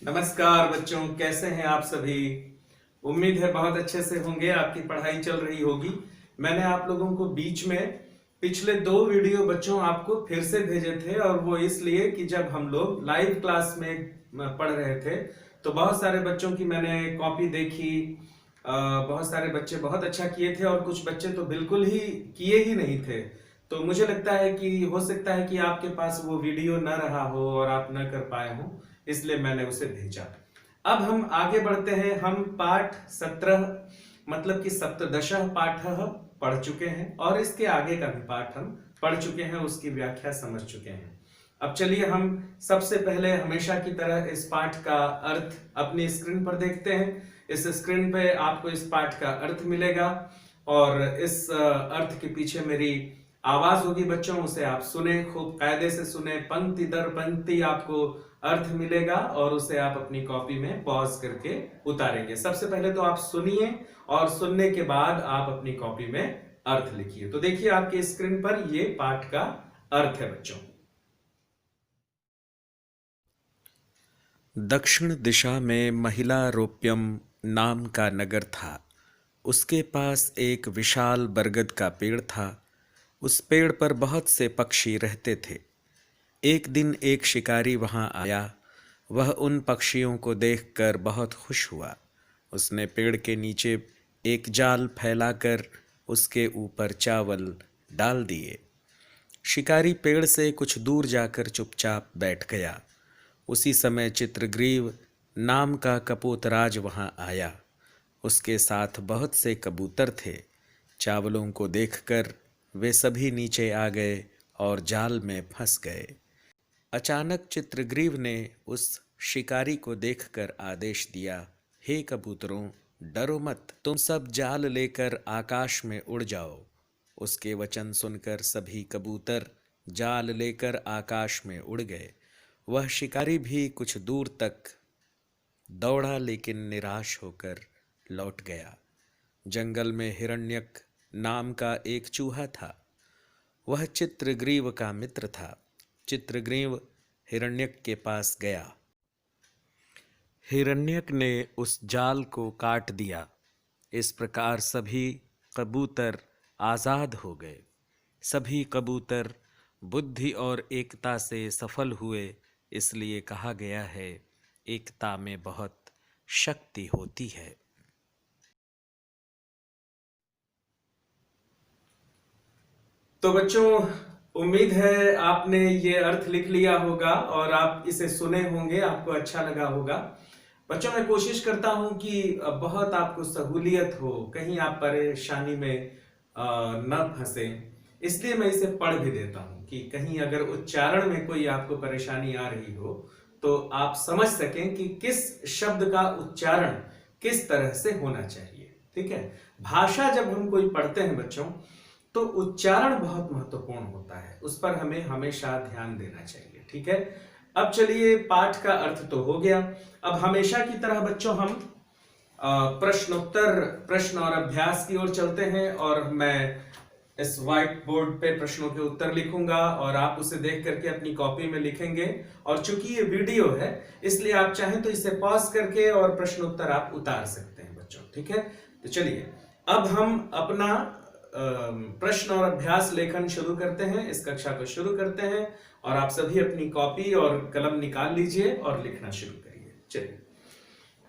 नमस्कार बच्चों, कैसे हैं आप सभी। उम्मीद है बहुत अच्छे से होंगे। आपकी पढ़ाई चल रही होगी। मैंने आप लोगों को बीच में पिछले 2 वीडियो बच्चों आपको फिर से भेजे थे, और वो इसलिए कि जब हम लोग लाइव क्लास में पढ़ रहे थे तो बहुत सारे बच्चों की मैंने कॉपी देखी। बहुत सारे बच्चे बहुत अच्छा किए थे और कुछ बच्चे तो बिल्कुल ही किए ही नहीं थे। तो मुझे लगता है कि हो सकता है कि आपके पास वो वीडियो न रहा हो और आप न कर पाए हो, इसलिए मैंने उसे भेजा। अब हम आगे बढ़ते हैं। हम पाठ 17 मतलब कि सप्तदशः पाठ पढ़ चुके हैं और इसके आगे का भी पाठ हम पढ़ चुके हैं, उसकी व्याख्या समझ चुके हैं। अब चलिए हम सबसे पहले हमेशा की तरह इस पाठ का अर्थ अपनी स्क्रीन पर देखते हैं। इस स्क्रीन पे आपको इस पाठ का अर्थ मिलेगा और इस अर्थ के पीछे मेरी आवाज होगी बच्चों, उसे आप सुने, खूब कायदे से सुने। पंक्ति दर पंक्ति आपको अर्थ मिलेगा और उसे आप अपनी कॉपी में पॉज करके उतारेंगे। सबसे पहले तो आप सुनिए और सुनने के बाद आप अपनी कॉपी में अर्थ लिखिए। तो देखिए आपकी स्क्रीन पर ये पाठ का अर्थ है बच्चों। दक्षिण दिशा में महिलारोप्यम नाम का नगर था। उसके पास एक विशाल बरगद का पेड़ था। उस पेड़ पर बहुत से पक्षी रहते थे। एक दिन एक शिकारी वहां आया। वह उन पक्षियों को देखकर बहुत खुश हुआ। उसने पेड़ के नीचे एक जाल फैलाकर उसके ऊपर चावल डाल दिए। शिकारी पेड़ से कुछ दूर जाकर चुपचाप बैठ गया। उसी समय चित्रग्रीव नाम का कपोतराज वहां आया। उसके साथ बहुत से कबूतर थे। चावलों को देखकर वे सभी नीचे आ गए और जाल में फंस गए। अचानक चित्रग्रीव ने उस शिकारी को देखकर आदेश दिया, हे कबूतरों, डरो मत, तुम सब जाल लेकर आकाश में उड़ जाओ। उसके वचन सुनकर सभी कबूतर जाल लेकर आकाश में उड़ गए। वह शिकारी भी कुछ दूर तक दौड़ा लेकिन निराश होकर लौट गया। जंगल में हिरण्यक नाम का एक चूहा था। वह चित्रग्रीव का मित्र था। चित्रग्रीव हिरण्यक के पास गया। हिरण्यक ने उस जाल को काट दिया। इस प्रकार सभी कबूतर आज़ाद हो गए। सभी कबूतर बुद्धि और एकता से सफल हुए। इसलिए कहा गया है, एकता में बहुत शक्ति होती है। तो बच्चों, उम्मीद है आपने ये अर्थ लिख लिया होगा और आप इसे सुने होंगे, आपको अच्छा लगा होगा। बच्चों, मैं कोशिश करता हूं कि बहुत आपको सहूलियत हो, कहीं आप परेशानी में न फंसे, इसलिए मैं इसे पढ़ भी देता हूं कि कहीं अगर उच्चारण में कोई आपको परेशानी आ रही हो तो आप समझ सकें कि किस शब्द का उच्चारण किस तरह से होना चाहिए। ठीक है। भाषा जब हम कोई पढ़ते हैं बच्चों, तो उच्चारण बहुत महत्वपूर्ण होता है, उस पर हमें हमेशा ध्यान देना चाहिए। ठीक है। अब चलिए, पाठ का अर्थ तो हो गया। अब हमेशा की तरह बच्चों हम प्रश्नोत्तर, प्रश्न और अभ्यास की ओर चलते हैं और मैं इस व्हाइट बोर्ड पे प्रश्नों के उत्तर लिखूंगा और आप उसे देख करके अपनी कॉपी में लिखेंगे। और चूंकि ये वीडियो है, इसलिए आप चाहें तो इसे पॉज करके और प्रश्नोत्तर आप उतार सकते हैं बच्चों। ठीक है। तो चलिए, अब हम अपना प्रश्न और अभ्यास लेखन शुरू करते हैं, इस कक्षा को शुरू करते हैं और आप सभी अपनी कॉपी और कलम निकाल लीजिए और लिखना शुरू करिए। चलिए,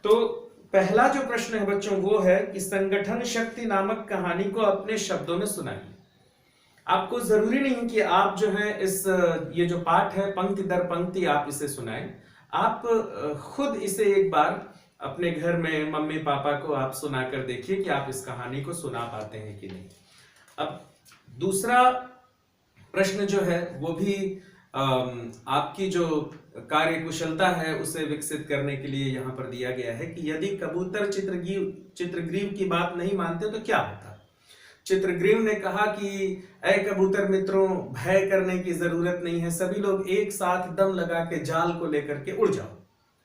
तो पहला जो प्रश्न है बच्चों वो है कि संगठन शक्ति नामक कहानी को अपने शब्दों में सुनाइए। आपको जरूरी नहीं कि आप जो है इस ये जो पाठ है पंक्ति दर पंक्ति आप इसे सुनाएं। आप खुद इसे एक बार अपने घर में मम्मी पापा को आप सुनाकर देखिए कि आप इस कहानी को सुना पाते हैं कि नहीं। अब दूसरा प्रश्न जो है वो भी आपकी जो कार्य कुशलता है उसे विकसित करने के लिए यहां पर दिया गया है कि यदि कबूतर चित्रग्रीव की बात नहीं मानते तो क्या होता। चित्रग्रीव ने कहा कि ऐ कबूतर मित्रों, भय करने की जरूरत नहीं है, सभी लोग एक साथ दम लगा के जाल को लेकर के उड़ जाओ,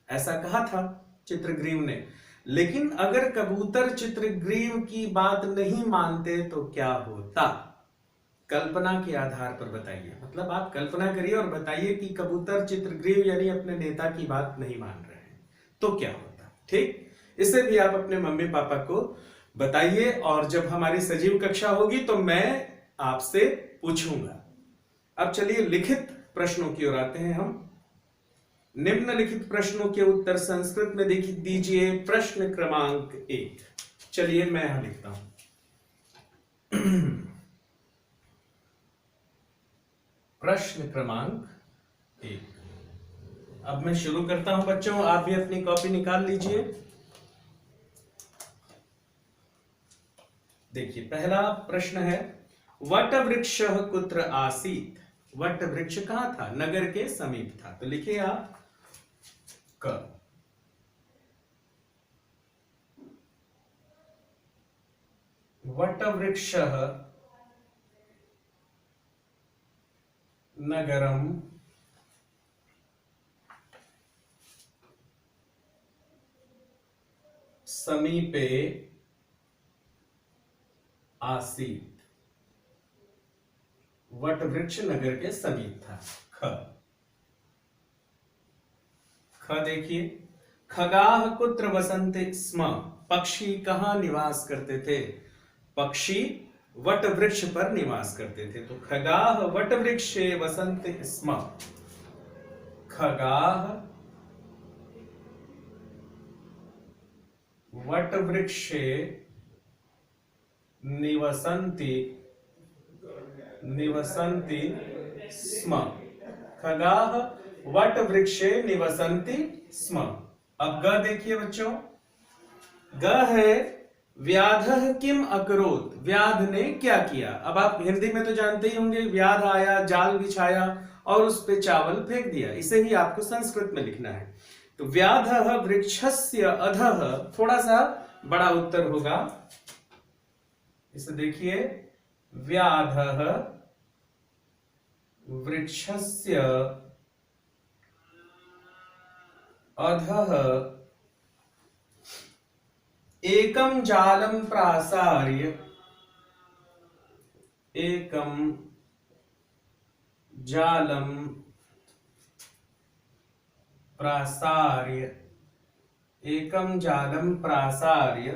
ऐसा कहा था चित्रग्रीव ने। लेकिन अगर कबूतर चित्रग्रीव की बात नहीं मानते तो क्या होता। कल्पना के आधार पर बताइए, आप कल्पना करिए और बताइए कि कबूतर चित्रग्रीव यानी अपने नेता की बात नहीं मान रहे हैं, तो क्या होता। ठीक, इसे भी आप अपने मम्मी पापा को बताइए, और जब हमारी सजीव कक्षा होगी तो मैं आपसे पूछूंगा। अब चलिए लिखित प्रश्नों की ओर आते हैं हम। निम्नलिखित प्रश्नों के उत्तर संस्कृत में दीजिए। प्रश्न क्रमांक 1। चलिए मैं यहां लिखता हूं। प्रश्न क्रमांक 1। अब मैं शुरू करता हूं बच्चों, आप भी अपनी कॉपी निकाल लीजिए। देखिए पहला प्रश्न है, वट वृक्ष कुत्र आसीत। वट वृक्ष कहां था? नगर के समीप था। तो लिखिए आप क। वट वृक्ष नगरम समीपे आसीत। वट वृक्ष नगर के समीप था। ख। ख देखिए, खगाह कुत्र वसन्ते स्म। पक्षी कहां निवास करते थे? पक्षी वट वृक्ष पर निवास करते थे। तो खगाह वट वृक्षे वसन्ते स्म। खगाह वट वृक्षे निवसन्ति स्म। खगाह वट वृक्षे निवसन्ति स्म। अब ग देखिए बच्चों, ग है व्याधः किम अकरोत्। व्याध ने क्या किया? अब आप हिंदी में तो जानते ही होंगे, व्याध आया, जाल बिछाया और उस पे चावल फेंक दिया। इसे ही आपको संस्कृत में लिखना है। तो व्याधः वृक्षस्य अधः, थोड़ा सा बड़ा उत्तर होगा। इसे देखिए, व्याधः वृक्षस्य अधः एकम जालम प्रासार्य। एकम जालम प्रासार्य। एकम जालम प्रासार्य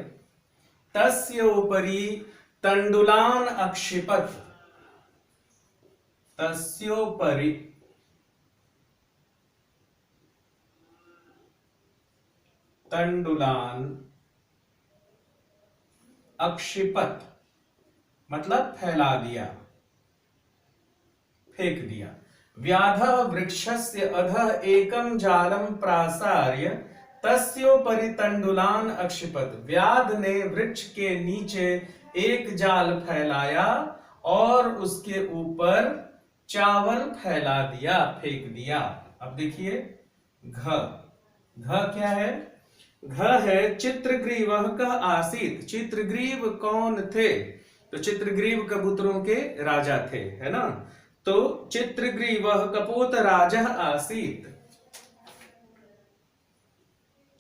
तस्य उपरि तंडुलान अक्षिपत। तस्योपरि तंडुलान अक्षिपत, मतलब फैला दिया, फेंक दिया। व्याधः वृक्षस्य अधः एकम जालम प्रासार्य तस्योपरि तंडुलान अक्षिपत। व्याध ने वृक्ष के नीचे एक जाल फैलाया और उसके ऊपर चावल फैला दिया, फेंक दिया। अब देखिए घ। घ क्या है? घ है चित्रग्रीवः कः आसीत। चित्रग्रीव कौन थे? तो चित्रग्रीव कबूतरों के राजा थे, है ना। तो चित्रग्रीवः कपोतराजः आसीत।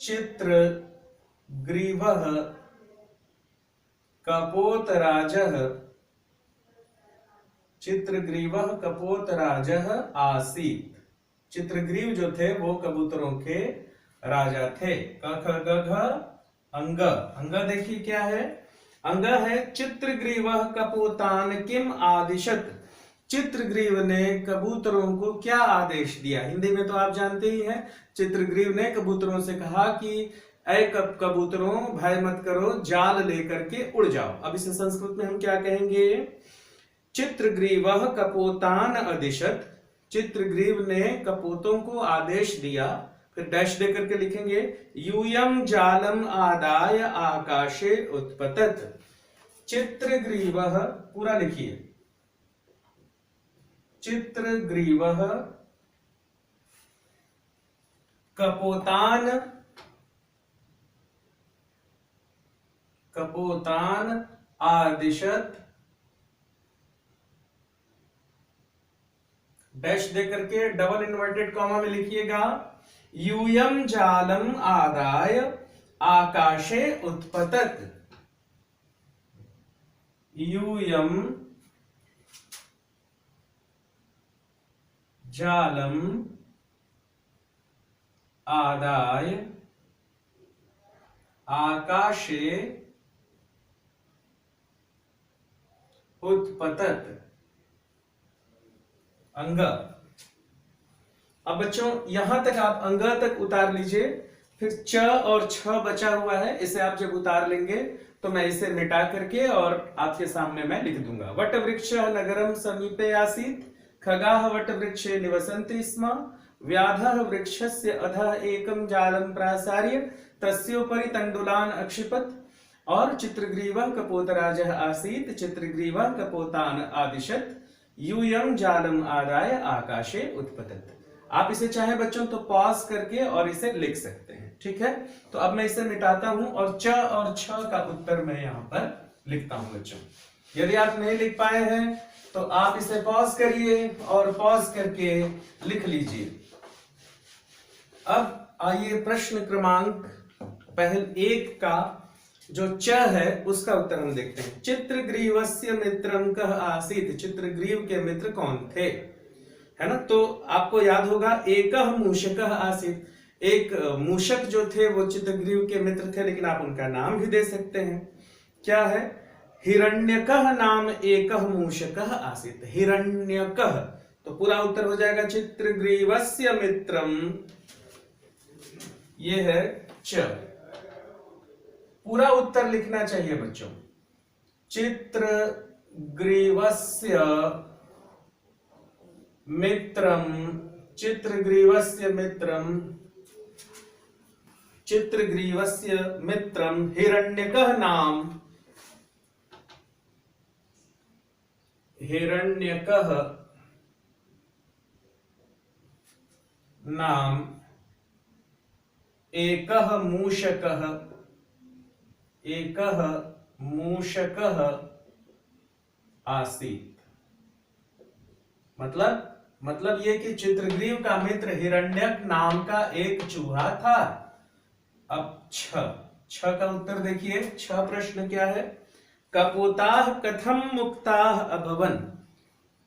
चित्रग्रीवः कपोतराजः, चित्रग्रीवः कपोतराजः आसीत। चित्रग्रीव जो थे वो कबूतरों के राजा थे। क ख ग घ। अंग। अंग देखिए क्या है? अंग है चित्रग्रीवः कपोतान किम आदिशत। चित्रग्रीव ने कबूतरों को क्या आदेश दिया? हिंदी में तो आप जानते ही हैं। चित्रग्रीव ने कबूतरों से कहा कि ऐ कबूतरों, भय मत करो, जाल लेकर के उड़ जाओ। अब इसे संस्कृत में हम क्या कहेंगे? चित्रग्रीवः कपोतान अदिशत। चित्रग्रीव ने कपोतों को आदेश दिया। फिर डैश दे करके लिखेंगे, यूयम जालम आदाय आकाशे उत्पतत। चित्रग्रीवः, पूरा लिखिए, चित्रग्रीवः कपोतान आदिशत। डैश दे करके डबल इन्वर्टेड कॉमा में लिखिएगा, यूयम जालम आदाय आकाशे उत्पतत। यूयम जालम आदाय आकाशे उत्पतत अंग। अब बच्चों यहां तक आप अंग तक उतार लीजिए, फिर च और छ बचा हुआ है, इसे आप जब उतार लेंगे तो मैं इसे मिटा करके और आपके सामने मैं लिख दूंगा। वट वृक्ष नगरम समीपे आसीत्, खगाः वट वृक्षे निवसन्ति स्म, व्याधः वृक्षस्य अधः एकं जालं प्रासार्य तस्योपरि तण्डुलान् अक्षिपत्, और चित्रग्रीवः कपोतराजः आसीत्, चित्रग्रीवः कपोतान् आदिशत्, यूयं जालम आदाय आकाशे उत्पतत। आप इसे चाहे बच्चों तो पॉज करके और इसे लिख सकते हैं, ठीक है। तो अब मैं इसे मिटाता हूं और च और छ का उत्तर मैं यहां पर लिखता हूं बच्चों। यदि आप नहीं लिख पाए हैं तो आप इसे पॉज करिए और पॉज करके लिख लीजिए। अब आइए प्रश्न क्रमांक पहल 1 का जो च है उसका उत्तर हम देखते हैं। चित्रग्रीवस्य मित्रं कः आसीत्, चित्रग्रीव के मित्र कौन थे, है ना। तो आपको याद होगा एकः मूषकः आसीत्, एक मूषक जो थे वो चित्रग्रीव के मित्र थे, लेकिन आप उनका नाम भी दे सकते हैं। क्या है, हिरण्यकः नाम एकः मूषकः आसीत्, हिरण्यकः। तो पूरा उत्तर हो जाएगा चित्रग्रीवस्य मित्रम, ये है च। पूरा उत्तर लिखना चाहिए बच्चों। चित्रग्रीवस्य मित्रम, चित्रग्रीवस्य मित्रम, चित्रग्रीवस्य मित्रम हिरण्यकः नाम, हिरण्यकः नाम एकः मूषकः, एकः मूषकः आसीत्। मतलब ये कि चित्रग्रीव का मित्र हिरण्यक नाम का एक चूहा था। अब छ का उत्तर देखिए। छ प्रश्न क्या है, कपोताः कथम मुक्ताः अभवन,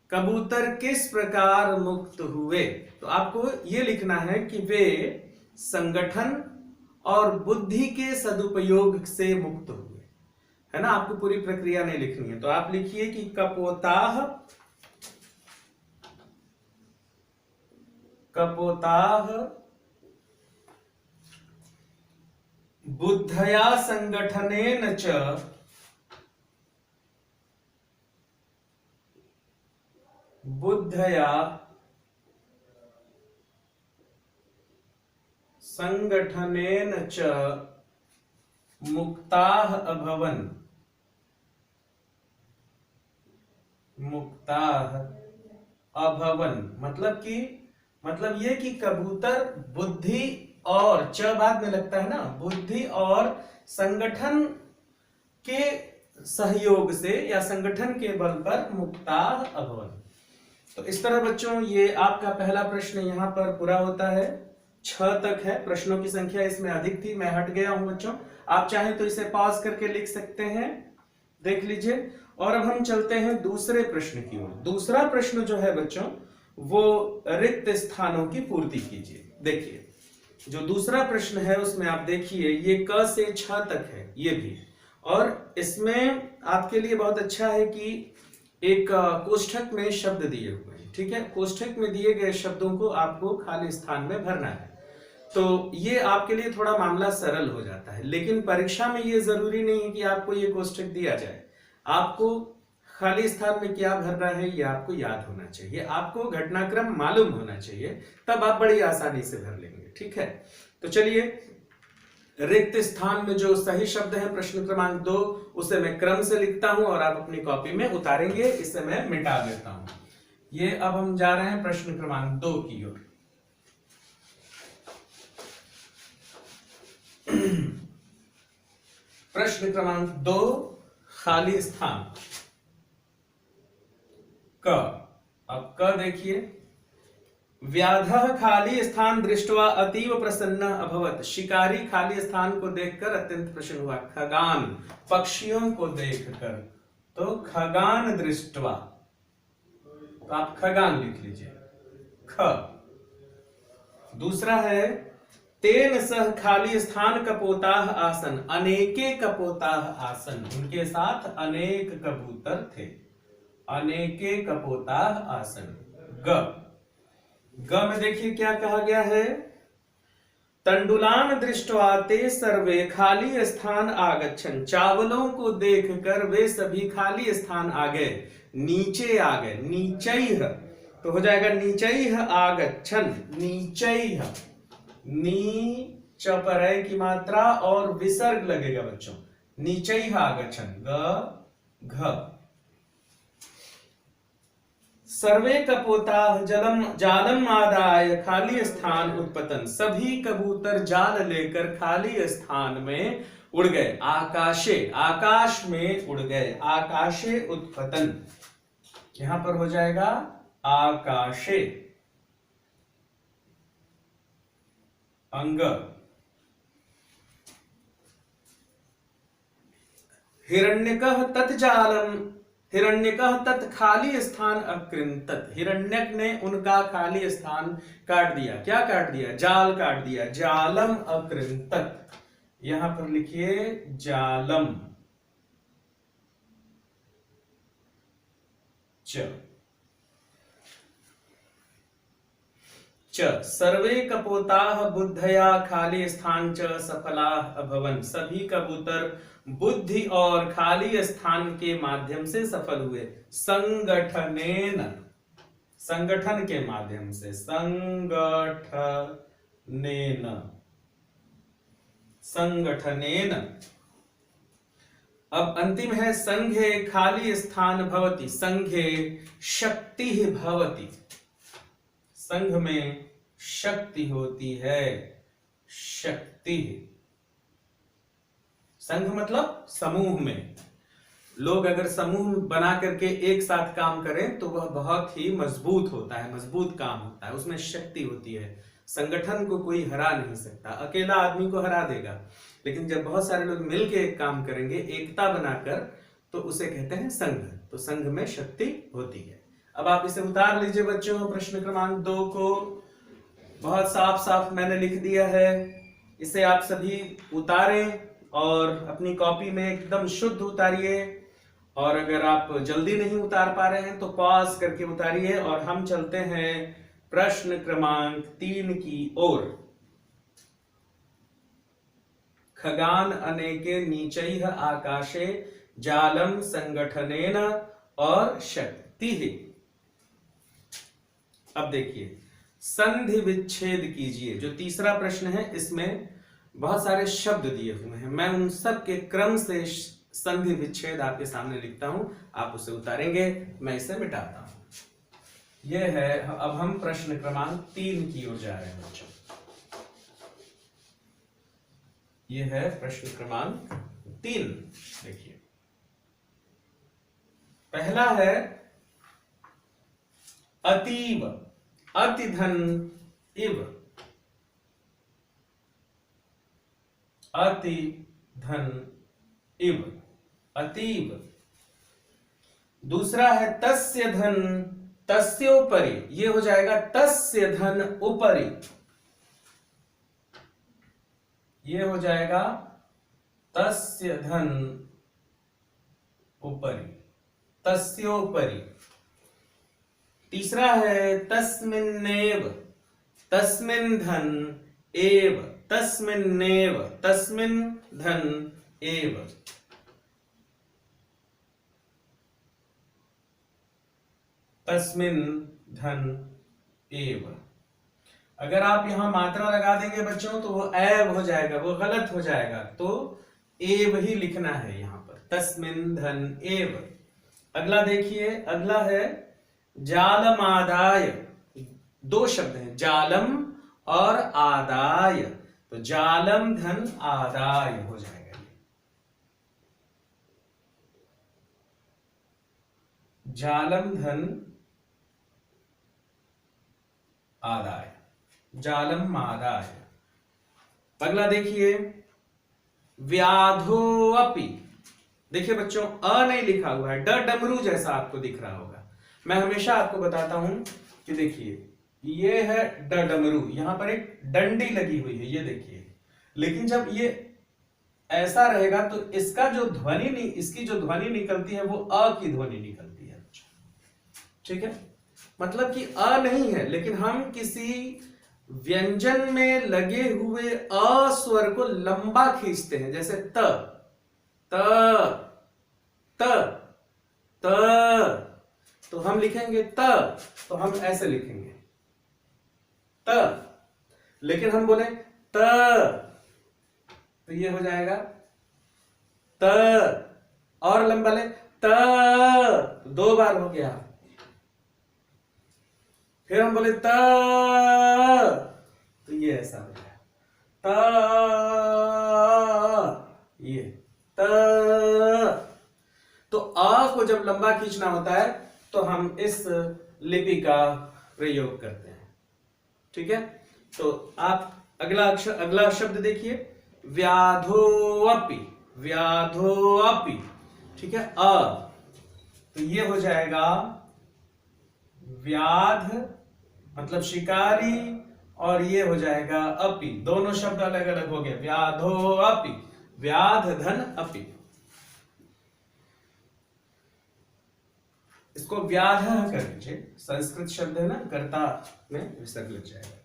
कबूतर किस प्रकार मुक्त हुए। तो आपको ये लिखना है कि वे संगठन और बुद्धि के सदुपयोग से मुक्त हुए, है ना। आपको पूरी प्रक्रिया नहीं लिखनी है, तो आप लिखिए कि कपोताः, कपोताः बुद्धया संगठनेन च, बुद्धया संगठनेन च मुक्ताः अभवन, मुक्ताः अभवन। मतलब ये कि कबूतर बुद्धि और च बाद में लगता है ना, बुद्धि और संगठन के सहयोग से या संगठन के बल पर मुक्ताः अभवन। तो इस तरह बच्चों ये आपका पहला प्रश्न यहाँ पर पूरा होता है। 6 तक है, प्रश्नों की संख्या इसमें अधिक थी, मैं हट गया हूं बच्चों। आप चाहें तो इसे पॉज करके लिख सकते हैं, देख लीजिए। और अब हम चलते हैं दूसरे प्रश्न की ओर। दूसरा प्रश्न जो है बच्चों वो रिक्त स्थानों की पूर्ति कीजिए। देखिए जो दूसरा प्रश्न है उसमें आप देखिए ये क से छ तक है ये भी, और इसमें आपके लिए बहुत अच्छा है कि एक कोष्ठक में शब्द दिए हुए हैं, ठीक है। कोष्ठक में दिए गए शब्दों को आपको खाली स्थान में भरना है, तो ये आपके लिए थोड़ा मामला सरल हो जाता है। लेकिन परीक्षा में ये जरूरी नहीं है कि आपको ये कोष्ठक दिया जाए, आपको खाली स्थान में क्या भरना है ये आपको याद होना चाहिए, आपको घटनाक्रम मालूम होना चाहिए, तब आप बड़ी आसानी से भर लेंगे, ठीक है। तो चलिए रिक्त स्थान में जो सही शब्द है प्रश्न क्रमांक 2 उसे मैं क्रम से लिखता हूं और आप अपनी कॉपी में उतारेंगे, इसे मैं मिटा देता हूं। ये अब हम जा रहे हैं प्रश्न क्रमांक 2 की ओर। प्रश्न क्रमांक 2 खाली स्थान क। अब क देखिए, व्याधः खाली स्थान दृष्ट्वा अतीव प्रसन्न अभवत, शिकारी खाली स्थान को देखकर अत्यंत प्रसन्न हुआ। खगान पक्षियों को देखकर, तो खगान दृष्ट्वा, तो आप खगान लिख लीजिए ख। दूसरा है तेन सह खाली स्थान कपोताह आसन, अनेके कपोताह आसन, उनके साथ अनेक कबूतर थे। अनेके कपोताह आसन। ग में देखिए क्या कहा गया है, तंडुलान दृष्ट्वा ते सर्वे खाली स्थान आगच्छन, चावलों को देखकर वे सभी खाली स्थान आ गए, नीचे आ गए। नीचैह तो हो जाएगा नीचैह आगच्छन, नीचैह, नी चपरय की मात्रा और विसर्ग लगेगा बच्चों, नीचैह आगच्छन, ग घ। सर्वे कपोताः जलम जालम आदाय खाली स्थान उत्पतन, सभी कबूतर जाल लेकर खाली स्थान में उड़ गए। आकाशे, आकाश में उड़ गए। आकाशे उत्पतन, यहां पर हो जाएगा आकाशे। अंग हिरण्यकः तत्जालम, हिरण्यकः तत् खाली स्थान अकृंतत, हिरण्यक ने उनका खाली स्थान काट दिया। क्या काट दिया? जाल काट दिया। जालम अकृंतत, यहां पर लिखिए जालम। च सर्वे कपोताः बुद्धया खाली स्थान च सफलाः अभवन, सभी कबूतर बुद्धि और खाली स्थान के माध्यम से सफल हुए। संगठनेन, संगठन के माध्यम से, संगठनेन, संगठनेन। अब अंतिम है संघे खाली स्थान भवति, संघे शक्ति भवति, संघ में शक्ति होती है। शक्ति, संघ मतलब समूह में। लोग अगर समूह बना करके एक साथ काम करें तो वह बहुत ही मजबूत होता है, मजबूत काम होता है, उसमें शक्ति होती है। संगठन को कोई हरा नहीं सकता, अकेला आदमी को हरा देगा, लेकिन जब बहुत सारे लोग मिलकर एक काम करेंगे एकता बनाकर, तो उसे कहते हैं संघ। तो संघ में शक्ति होती है। अब आप इसे उतार लीजिए बच्चों, प्रश्न क्रमांक 2 को बहुत साफ साफ मैंने लिख दिया है। इसे आप सभी उतारें और अपनी कॉपी में एकदम शुद्ध उतारिए, और अगर आप जल्दी नहीं उतार पा रहे हैं तो पॉज करके उतारिए। और हम चलते हैं प्रश्न क्रमांक 3 की ओर। खगान अनेके नीचैः आकाशे जालम संगठनेन और शक्ति। अब देखिए, संधि विच्छेद कीजिए। जो तीसरा प्रश्न है इसमें बहुत सारे शब्द दिए हुए हैं, मैं उन सब के क्रम से संधि विच्छेद आपके सामने लिखता हूं, आप उसे उतारेंगे, मैं इसे मिटाता हूं। यह है, अब हम प्रश्न क्रमांक 3 की ओर जा रहे हैं बच्चों। यह है प्रश्न क्रमांक 3। देखिए, पहला है अतीव, अतिधन इव, अति धन इव, अतीव। दूसरा है तस्य धन तस्योपरि, ये हो जाएगा तस्य धन उपरि, ये हो जाएगा तस्य धन उपरि, तस्योपरि। तीसरा है तस्मिन्नेव, तस्मिन् धन एव, तस्मिन्नेव, तस्मिन् धन एव। तस्मिन् धन एव। अगर आप यहां मात्रा लगा देंगे बच्चों तो वो एव हो जाएगा, वो गलत हो जाएगा, तो एव ही लिखना है यहां पर, तस्मिन् धन एव। अगला देखिए, अगला है जालम आदाय। 2 शब्द हैं, जालम और आदाय, तो जालम धन आदाय हो जाएगा। जालम धन आदाय, जालम आदाय। अगला देखिए व्याधोअपि। देखिए बच्चों, अ नहीं लिखा हुआ है, ड डमरू जैसा आपको दिख रहा होगा। मैं हमेशा आपको बताता हूं कि देखिए ये है डमरू, यहां पर एक डंडी लगी हुई है, ये देखिए। लेकिन जब ये ऐसा रहेगा तो इसका जो ध्वनि नहीं, इसकी जो ध्वनि निकलती है वो अ की ध्वनि निकलती है। ठीक है, मतलब कि अ नहीं है, लेकिन हम किसी व्यंजन में लगे हुए अ स्वर को लंबा खींचते हैं, जैसे त त त त, तो हम लिखेंगे त, तो हम ऐसे लिखेंगे त। लेकिन हम बोले त, तो ये हो जाएगा त, और लंबा ले त, दो बार हो गया। फिर हम बोले त, तो ये ऐसा हो गया त, ये त। तो आ को जब लंबा खींचना होता है तो हम इस लिपि का प्रयोग करते हैं। ठीक है, तो आप अगला शब्द देखिए, व्याधोअपि, व्याधोअपि। ठीक है, अ, तो ये हो जाएगा व्याध मतलब शिकारी, और ये हो जाएगा अपि, दोनों शब्द अलग अलग हो गए। व्याधोअपि, व्याध धन अपि, इसको व्याध कर लीजिए, संस्कृत शब्द है ना, कर्ता में विसर्ग लग जाएगा।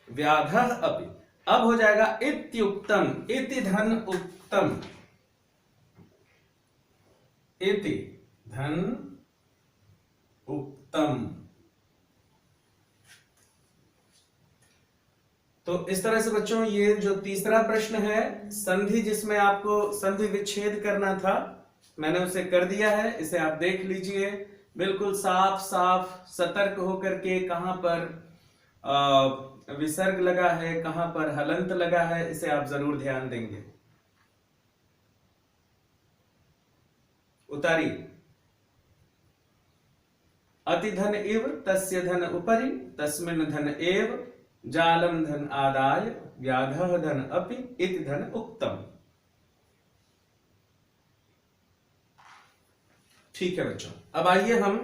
व्याध अपि। अब हो जाएगा इत्युक्तम, इति धन उत्तम, इति धन उत्तम। तो इस तरह से बच्चों ये जो तीसरा प्रश्न है, संधि जिसमें आपको संधि विच्छेद करना था, मैंने उसे कर दिया है। इसे आप देख लीजिए, बिल्कुल साफ साफ सतर्क होकर के, कहां पर विसर्ग लगा है, कहां पर हलंत लगा है, इसे आप जरूर ध्यान देंगे। उतारिए। अति धन इव तस्य धन उपरि, तस्मिन् धन एव जालम धन आदाय, व्याधः धन अपि, इति धन उक्तम। ठीक है बच्चों, अब आइए हम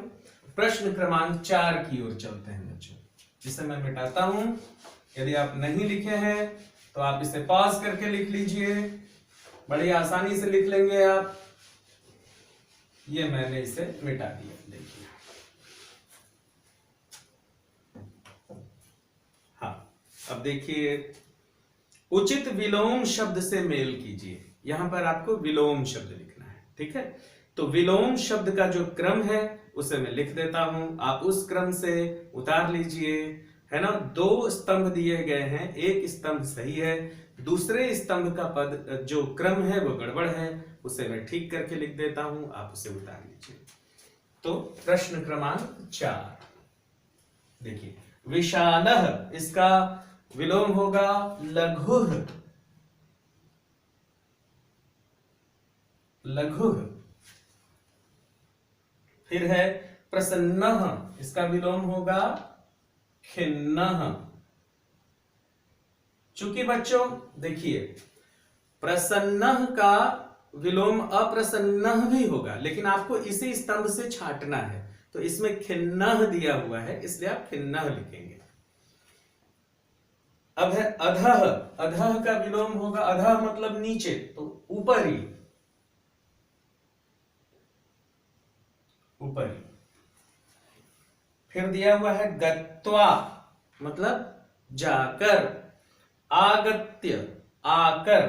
प्रश्न क्रमांक 4 की ओर चलते हैं बच्चों, जिसे मैं मिटाता हूं। यदि आप नहीं लिखे हैं तो आप इसे पॉज करके लिख लीजिए, बड़ी आसानी से लिख लेंगे आप। ये मैंने इसे मिटा दिया, देखिए। हाँ, अब देखिए, उचित विलोम शब्द से मेल कीजिए। यहां पर आपको विलोम शब्द लिखना है। ठीक है, तो विलोम शब्द का जो क्रम है उसे मैं लिख देता हूं, आप उस क्रम से उतार लीजिए, है ना। 2 स्तंभ दिए गए हैं, एक स्तंभ सही है, दूसरे स्तंभ का पद जो क्रम है वो गड़बड़ है, उसे मैं ठीक करके लिख देता हूं, आप उसे उतार लीजिए। तो प्रश्न क्रमांक 4 देखिए, विशालः, इसका विलोम होगा लघुः, लघुः। फिर है प्रसन्नः, इसका विलोम होगा खिन्नः। चूंकि बच्चों देखिए, प्रसन्नः का विलोम अप्रसन्नः भी होगा, लेकिन आपको इसी स्तंभ से छांटना है, तो इसमें खिन्नः दिया हुआ है, इसलिए आप खिन्नः लिखेंगे। अब है अधः, अधः का विलोम होगा, अधः मतलब नीचे, तो ऊपरी, ऊपरी। फिर दिया हुआ है गत्वा, मतलब जाकर, आगत्य, आकर,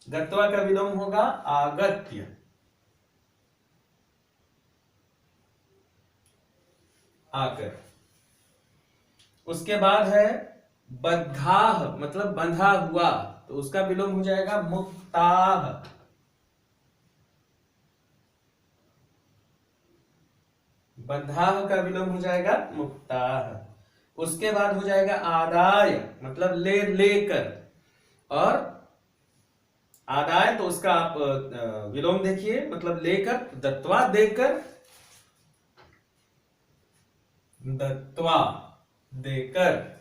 गत्वा का विलोम होगा आगत्य। आकर। उसके बाद है बद्धाह, मतलब बंधा हुआ, तो उसका विलोम हो जाएगा मुक्ताह। बद्धाह का विलोम हो जाएगा मुक्ताह। उसके बाद हो जाएगा आदाय, मतलब लेकर, और आदाय तो उसका आप विलोम देखिए, मतलब लेकर, दत्वा देकर, दत्वा देकर।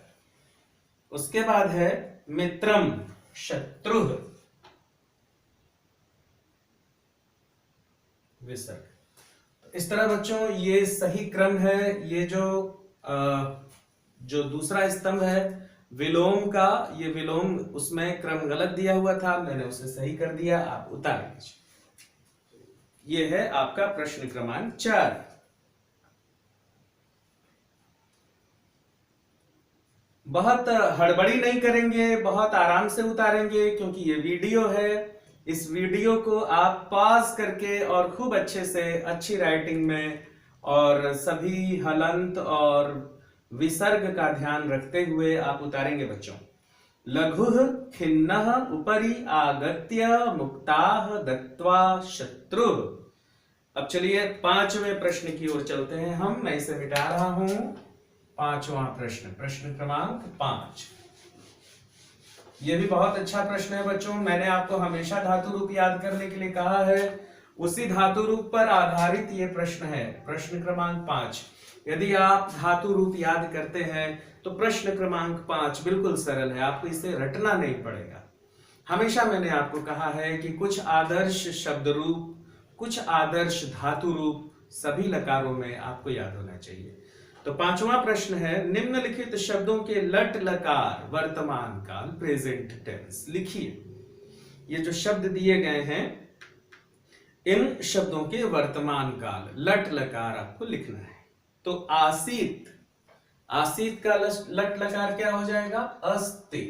उसके बाद है मित्रम, शत्रु, विसर्ग। इस तरह बच्चों ये सही क्रम है। ये जो जो दूसरा स्तंभ है विलोम का, ये विलोम उसमें क्रम गलत दिया हुआ था, मैंने उसे सही कर दिया, आप उतार लीजिए। ये है आपका प्रश्न क्रमांक 4। बहुत हड़बड़ी नहीं करेंगे, बहुत आराम से उतारेंगे, क्योंकि ये वीडियो है। इस वीडियो को आप पॉज करके और खूब अच्छे से अच्छी राइटिंग में और सभी हलंत और विसर्ग का ध्यान रखते हुए आप उतारेंगे बच्चों। लघुः खिन्नः उपरि आगत्य मुक्ताः दत्वा शत्रुः। अब चलिए 5वें प्रश्न की ओर चलते हैं हम। मैं इसे मिटा रहा हूं। 5वां प्रश्न, प्रश्न क्रमांक 5। यह भी बहुत अच्छा प्रश्न है बच्चों। मैंने आपको हमेशा धातु रूप याद करने के लिए कहा है, उसी धातु रूप पर आधारित यह प्रश्न है। प्रश्न क्रमांक 5, यदि आप धातु रूप याद करते हैं तो प्रश्न क्रमांक 5 बिल्कुल सरल है, आपको इसे रटना नहीं पड़ेगा। हमेशा मैंने आपको कहा है कि कुछ आदर्श शब्द रूप, कुछ आदर्श धातु रूप सभी लकारों में आपको याद होना चाहिए। तो 5वां प्रश्न है, निम्नलिखित शब्दों के लट लकार वर्तमान काल प्रेजेंट टेंस लिखिए। ये जो शब्द दिए गए हैं, इन शब्दों के वर्तमान काल लट लकार आपको लिखना है। तो आसीत, आसीत का लट लकार क्या हो जाएगा? अस्ति।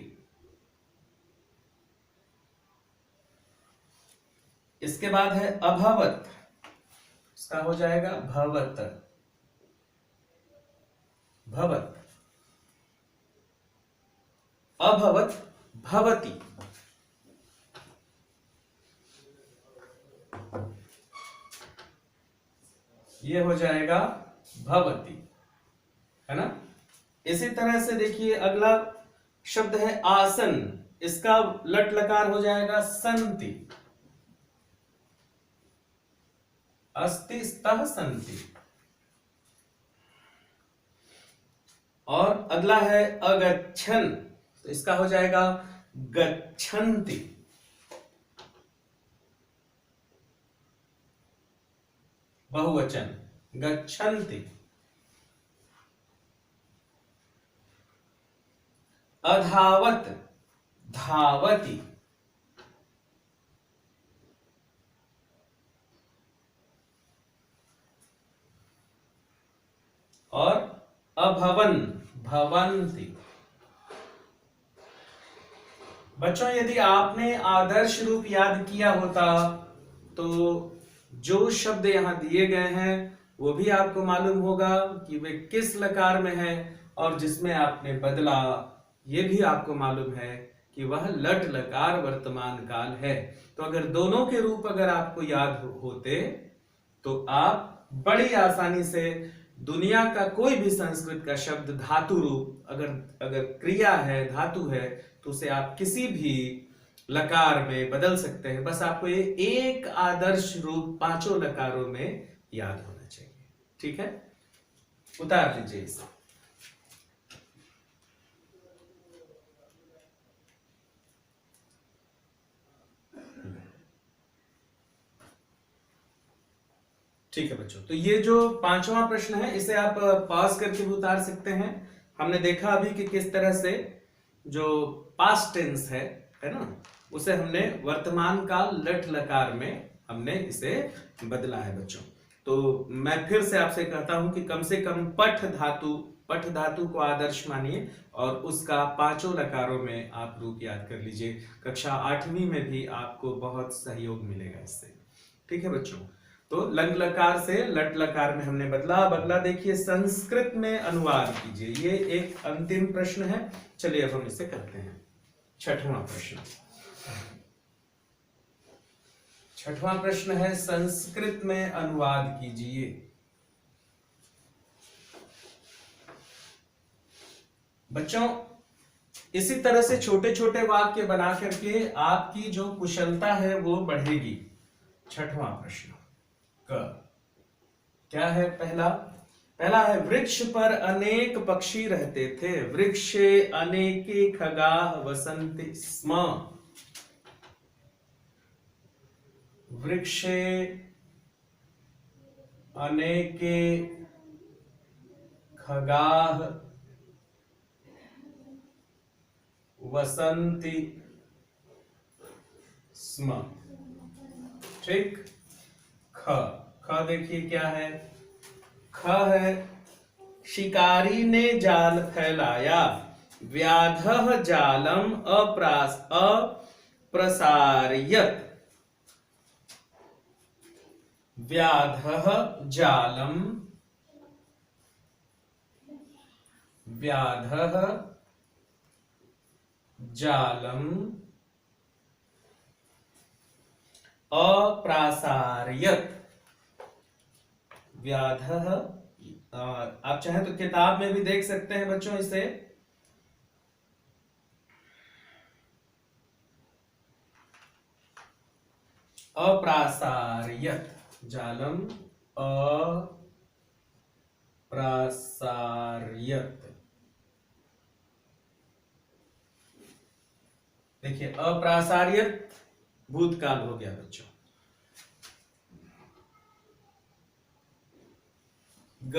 इसके बाद है अभवत, इसका हो जाएगा भवत, भवत। अभवत भवती। ये हो जाएगा भवती, है ना। इसी तरह से देखिए अगला शब्द है आसन, इसका लट लकार हो जाएगा संति। अस्ति स्तः संति। और अगला है अगच्छन, तो इसका हो जाएगा गच्छन्ति। बहुवचन गच्छन्ति। अधावत धावती। और अभवन भवंती। बच्चों यदि आपने आदर्श रूप याद किया होता तो जो शब्द यहां दिए गए हैं वो भी आपको मालूम होगा कि वे किस लकार में है, और जिसमें आपने बदला ये भी आपको मालूम है कि वह लट लकार वर्तमान काल है। तो अगर दोनों के रूप अगर आपको याद होते तो आप बड़ी आसानी से दुनिया का कोई भी संस्कृत का शब्द धातु रूप अगर अगर क्रिया है, धातु है, तो उसे आप किसी भी लकार में बदल सकते हैं। बस आपको ये एक आदर्श रूप पांचों लकारों में याद होना चाहिए। ठीक है, उतार लीजिए इसे। ठीक है बच्चों, तो ये जो 5वां प्रश्न है इसे आप पॉज करके भी उतार सकते हैं। हमने देखा अभी कि किस तरह से जो पास्ट टेंस है ना, उसे हमने वर्तमान काल लट लकार में हमने इसे बदला है बच्चों। तो मैं फिर से आपसे कहता हूं कि कम से कम पठ धातु को आदर्श मानिए और उसका पांचों लकारों में आप रूप याद कर लीजिए। कक्षा 8वीं में भी आपको बहुत सहयोग मिलेगा इससे। ठीक है बच्चों, तो लंग लकार से लट लकार में हमने बदला। अगला देखिए, संस्कृत में अनुवाद कीजिए। ये एक अंतिम प्रश्न है। चलिए अब हम इसे करते हैं। 6वां प्रश्न, 6वां प्रश्न है, संस्कृत में अनुवाद कीजिए। बच्चों इसी तरह से छोटे छोटे वाक्य बना करके आपकी जो कुशलता है वो बढ़ेगी। 6वां प्रश्न क्या है? पहला है, वृक्ष पर अनेक पक्षी रहते थे। वृक्षे अनेके खगाः वसन्ति स्म। वृक्षे अनेके खगाः वसंति स्म। ठीक। ख, ख देखिए क्या है, ख है शिकारी ने जाल फैलाया, व्याधः जालम अप्रसारयत्। व्याधः जालम, व्याधः जालम अप्रासारयत्। व्याधः, आप चाहे तो किताब में भी देख सकते हैं बच्चों इसे। अप्रासारयत्, जालम अप्रासारयत्। देखिए अप्रासार्यत भूतकाल हो गया बच्चों। ग,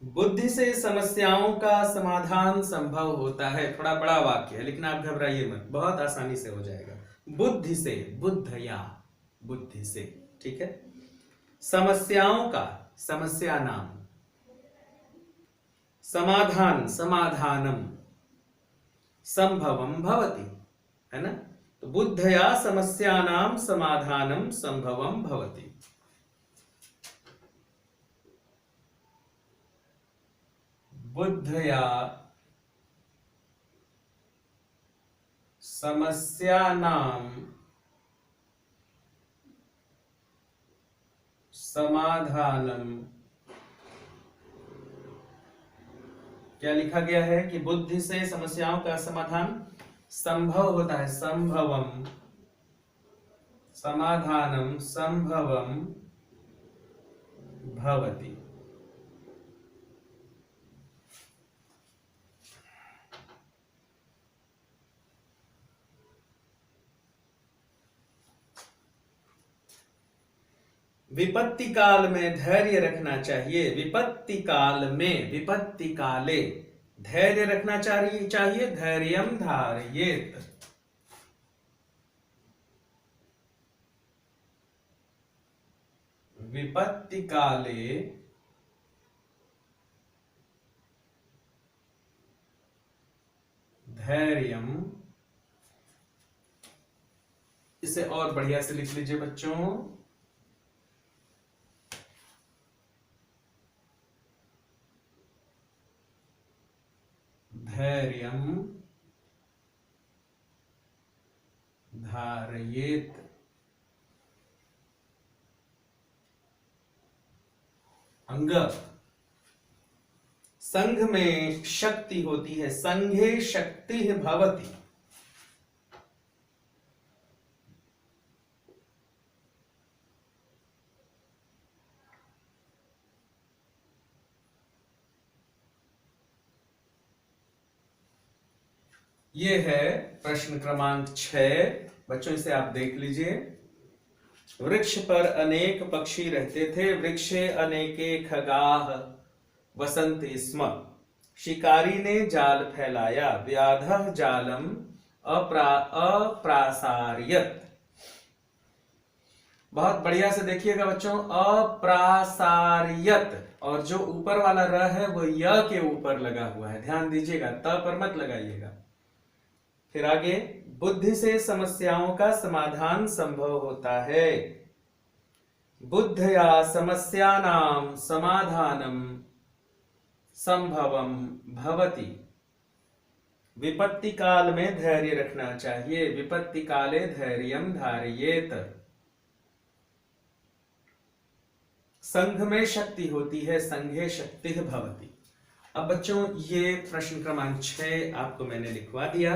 बुद्धि से समस्याओं का समाधान संभव होता है। थोड़ा बड़ा वाक्य है लेकिन आप घबराइए मत, बहुत आसानी से हो जाएगा। बुद्धि से, बुद्धया, बुद्धि से, ठीक है। समस्याओं का, समस्या नाम, समाधान, समाधानम, संभवम भवति, है ना। तो बुद्धया समस्यानां समाधानम संभवम भवति। बुद्धया समस्यानां समाधानम, क्या लिखा गया है कि बुद्धि से समस्याओं का समाधान संभव होता है। संभवम, समाधानम संभवम भवति। विपत्ति काल में धैर्य रखना चाहिए। विपत्ति काल में, विपत्ति काले धैर्य रखना चाहिए। धैर्यम धारयेत। विपत्ति काले धैर्यम, इसे और बढ़िया से लिख लीजिए बच्चों। धैर्यम धारयेत। अंग, संघ में शक्ति होती है। संघे शक्ति भवति। ये है प्रश्न क्रमांक 6। बच्चों इसे आप देख लीजिए। वृक्ष पर अनेक पक्षी रहते थे। वृक्षे अनेके खगाः वसन्ति स्म। शिकारी ने जाल फैलाया। व्याधः जालम अप्रासार्यत्। बहुत बढ़िया से देखिएगा बच्चों, अप्रासार्यत्, और जो ऊपर वाला र है वो य के ऊपर लगा हुआ है, ध्यान दीजिएगा, त पर मत लगाइएगा। फिर आगे, बुद्धि से समस्याओं का समाधान संभव होता है। बुद्धया समस्यानां समाधानम संभवम भवति। विपत्ति काल में धैर्य रखना चाहिए। विपत्ति काले धैर्यम धारयेत। संघ में शक्ति होती है। संघे शक्ति भवति। अब बच्चों ये प्रश्न क्रमांक 6 आपको मैंने लिखवा दिया।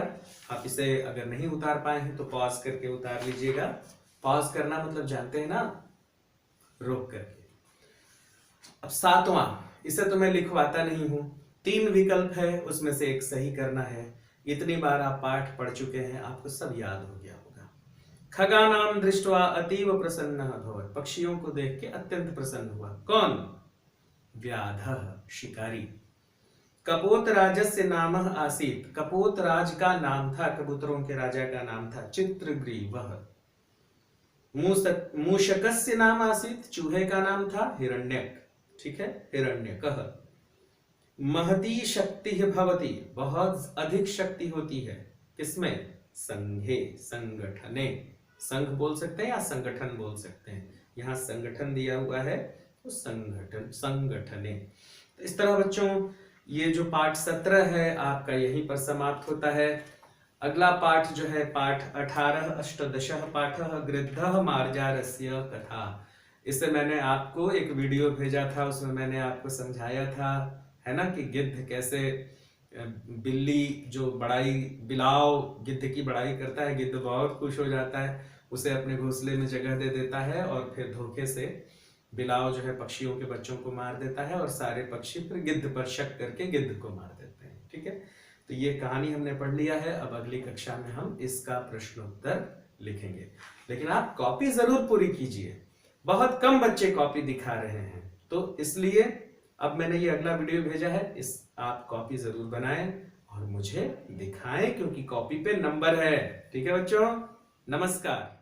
आप इसे अगर नहीं उतार पाए हैं तो पॉज करके उतार लीजिएगा। पॉज करना मतलब जानते हैं ना, रोक करके। अब 7वां, इसे तो मैं लिखवाता नहीं हूं। 3 विकल्प है, उसमें से एक सही करना है। इतनी बार आप पाठ पढ़ चुके हैं, आपको सब याद हो गया होगा। खगानाम दृष्ट्वा अतीव प्रसन्नः अभवत्। पक्षियों को देख के अत्यंत प्रसन्न हुआ। कौन? व्याधः, शिकारी। कपोत राजस्य नामः आसीत, कपोत राज का नाम था, कबूतरों के राजा का नाम था चित्रग्रीवः। मूषकस्य नाम आसीत, चूहे का नाम था हिरण्यक, ठीक है, हिरण्यकः। महती शक्ति भवति, बहुत अधिक शक्ति होती है, किसमें? संघे, संगठने, संघ बोल सकते हैं या संगठन बोल सकते हैं, यहां संगठन दिया हुआ है तो संगठन, संगठने। तो इस तरह बच्चों ये जो पाठ 17 है आपका यहीं पर समाप्त होता है। अगला पाठ जो है पाठ 18 अष्टादशः पाठः गृद्धः मार्जारस्य कथा। इससे मैंने आपको एक वीडियो भेजा था, उसमें मैंने आपको समझाया था, है ना, कि गिद्ध कैसे बिल्ली जो बड़ाई, बिलाव गिद्ध की बड़ाई करता है, गिद्ध बहुत खुश हो जाता है, उसे अपने घोंसले में जगह दे देता है और फिर धोखे से बिलाव जो है पक्षियों के बच्चों को मार देता है और सारे पक्षी फिर गिद्ध पर शक करके गिद्ध को मार देते हैं। ठीक है, तो ये कहानी हमने पढ़ लिया है। अब अगली कक्षा में हम इसका प्रश्नोत्तर लिखेंगे, लेकिन आप कॉपी जरूर पूरी कीजिए। बहुत कम बच्चे कॉपी दिखा रहे हैं, तो इसलिए अब मैंने ये अगला वीडियो भेजा है, इस आप कॉपी जरूर बनाएं और मुझे दिखाएं, क्योंकि कॉपी पे नंबर है। ठीक है बच्चों, नमस्कार।